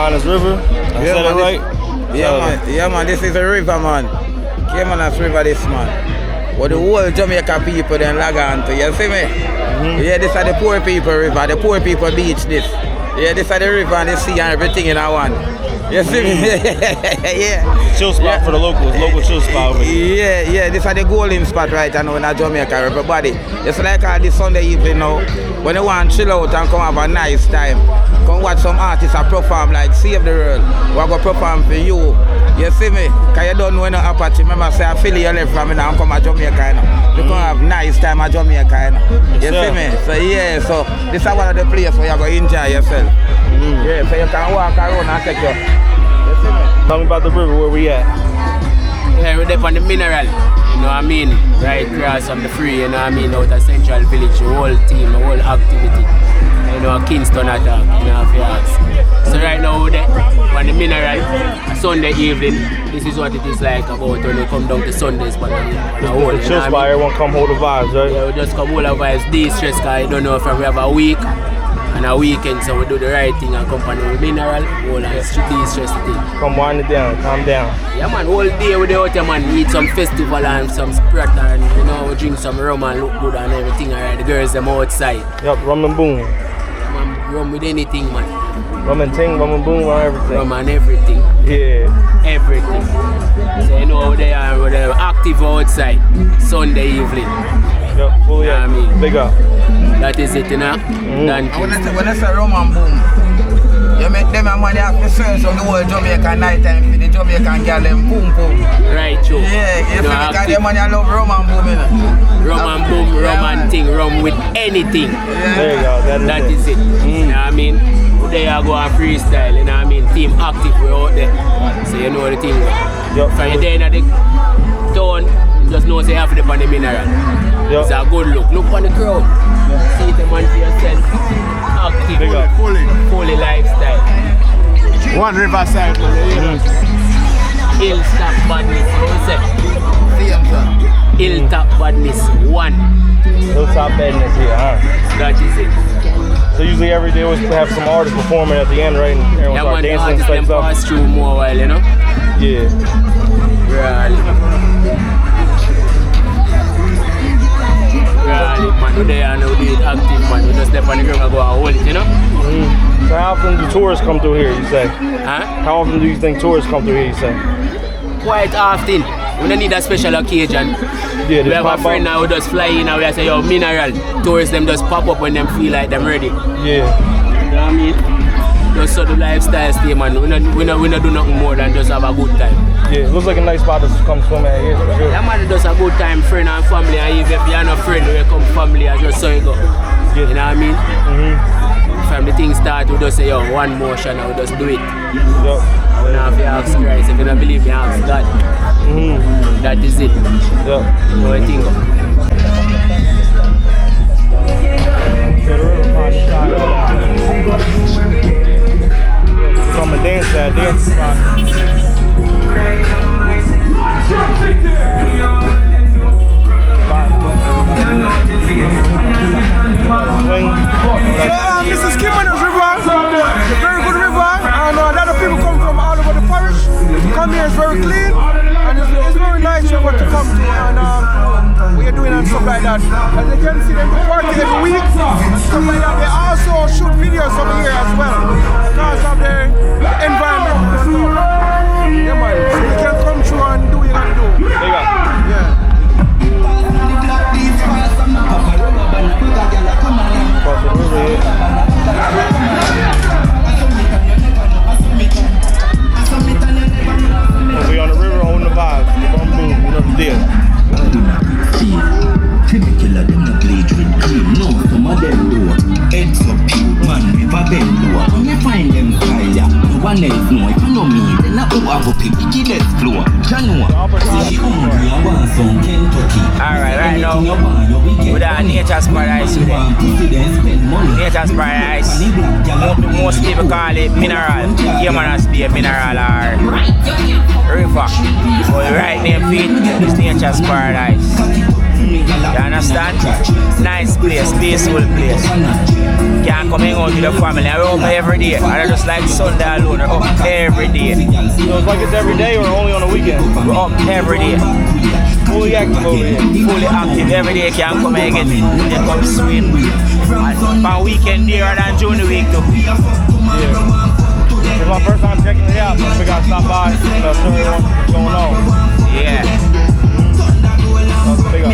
Caymanas River. I said it right? Yeah, man, this is a river, man. Caymanas River, this, man. What the whole Jamaica people then log on to, you see me? Yeah, this are the poor people river, the poor people beach, this. Yeah, this are the river and the sea and everything in one. You see me? Yeah. Chill spot for the locals, local chill spot over here. Yeah, this are the golden spot right now in Jamaica, everybody. It's like this Sunday evening now, when you want to chill out and come have a nice time, come watch some artists and perform like Save the World. We're going to perform for you. You see me? Because you don't know no Apache. Remember, say I feel you left from me now and come to Jamaica. You can have nice time at Jamaica. You see me? So yeah, so this is one of the places where you're going to enjoy yourself. Yeah, so you can walk around and take your. You see me? Tell me about the river, where we at? Yeah, we're there on the mineral, you know what I mean? Right across from the free, you know what I mean? Out of Central Village, the whole team, the whole activity. You know, Kingston attack, you know, if you ask. So right now we're there on the mineral, a Sunday evening. This is what it is like about when you come down to Sundays. But the whole, chill spot, everyone come hold the vibes, right? Yeah, we just come hold the vibes, de-stress, because you don't know if we have a week and a weekend, so we do the right thing and come on the mineral, hold and de-stress the thing. Come wind it down, calm down. Yeah man, whole day we out here man, eat some festival and some Sprite and you know, we drink some rum and look good and everything, alright, the girls them outside. Yup, rum and boom. Rum with anything, man. Rum and ting, rum and boom, rum everything. Rum and everything. Yeah. Everything. So you know they are active outside Sunday evening. Yup, fully I mean, big up. That is it, you know. When I say rum and boom, you make them money have to search on the whole Jamaican night time for the Jamaican girl them boom boom. Right, true. Yeah, you see because them money love rum and boom, you know. Rum and boom, rum and ting, rum with anything. Yeah. There you go, that is it. You know what I mean? Today I go on freestyle, you know what I mean? Team active, we're out there. So you know the thing. Yep. From your day in the town, you just know say you have to dip on the mineral. Yep. It's a good look. Look on the crowd. See the man for yourself. Active. Big up. Fully lifestyle. One riverside. Hilltop badness, you say? Hilltop badness, one. Hilltop badness here, huh? That is it. So usually every day we have some artists performing at the end, right? And everyone start dancing and stuff. Yeah, pass through more while, you know? Yeah. Really, man, today I know we active, man. We just step on the ground and go and hold it, you know? So how often do tourists come through here, you say? Huh? How often do you think tourists come through here, you say? Quite often. We don't need a special occasion. Yeah, we have a friend now who just fly in and we say, yo, mineral. Tourists them just pop up when them feel like them ready. Yeah. You know what I mean? Just so the lifestyle stay, man. We not do nothing more than just have a good time. Yeah, it looks like a nice spot to come swim at here for sure. Yeah, man, just a good time, friend and family. And even if you're not friend, we come family and just so you go. Yeah. You know what I mean? From the thing start, we just say, yo, one motion and we just do it. Yep. I don't know if you ask Christ, if you don't believe me, ask God. That is it. Yep. You know what I think? Come and dance at dance spot. This is Caymanas River, a very good river, and a lot of people come from all over the parish. Come here, it's very clean, and it's very nice river to come to, and we are doing and stuff like that. As you can see, they do party every week, and stuff like that. They also shoot videos over here as well, because of the environment and stuff. Yeah, man, so you can come through and do what you gotta do. Yeah. We'll be on the river holding the vibes. Boom, boom, you know the deal. Killer them not bleed with cream. No, some of them do. Heads up, man, never bend low. When you find them fire, no one else know. If you know me, then I go pick the let's floor. Alright, right now, with our nature's paradise today. Nature's paradise. Most people call it mineral. Caymanas be a mineral or river. But the right name for it is nature's paradise. You understand? Nice place, peaceful place. can come hang out with the family. I open every day. And I just like Sunday alone. I open every day. So it's like it's every day or only on the weekend? We're up every day. Fully active over here. Fully active every day. Can come and get they come swim. And on weekend there than during the week too. Yeah. It's my first time checking it out, so we got to stop by and show everyone what's going on. Yeah. Big up.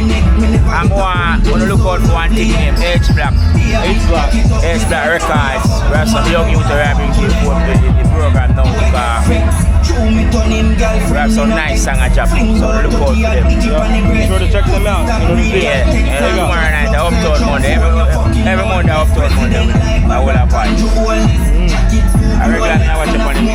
I'm going to look out for one thing named H-Block. H-Block. H-Block Records. We have some young youth arriving to the program now. We have some nice song at Japan, so look out for them. Yeah. Be sure to check them out. Yeah, every tomorrow night, the Uptown Monday. Every Monday, Uptown Monday. I will have fun. I regularly watch the money.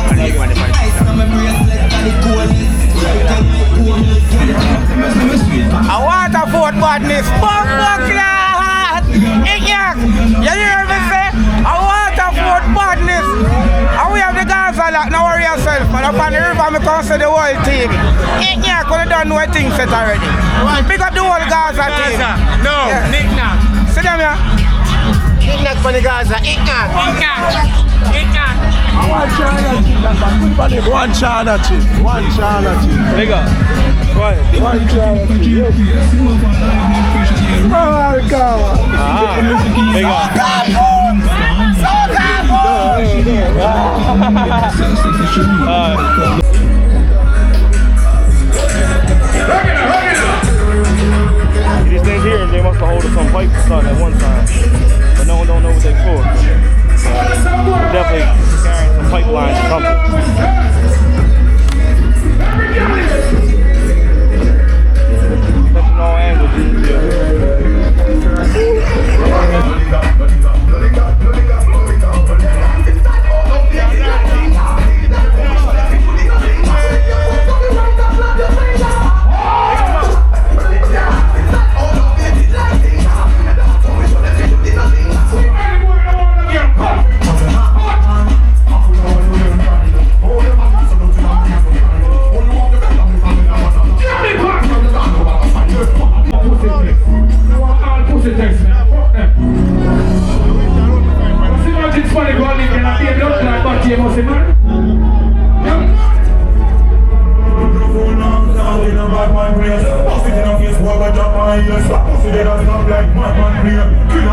I want a Fort badness. Fuck class. You hear me say? I want a Fort badness. And we have the Gaza lot. Now worry yourself. And up on the river, I can see the whole team. When you don't know a thing set already. Pick up the whole Gaza team. No, yeah. Knick-knack. See them here? Knick-knack for the Gaza. Knick-knack. One China chip. Big up. Right. One China chip. Oh, God. Big up. These things here, they must have hold some pipes or something at one time. But no one don't know what they for. Definitely carrying some pipelines or something. Touching all angles. Pussy, they don't face what I drop my ears. Pussy, they don't stop like madman play. Kill a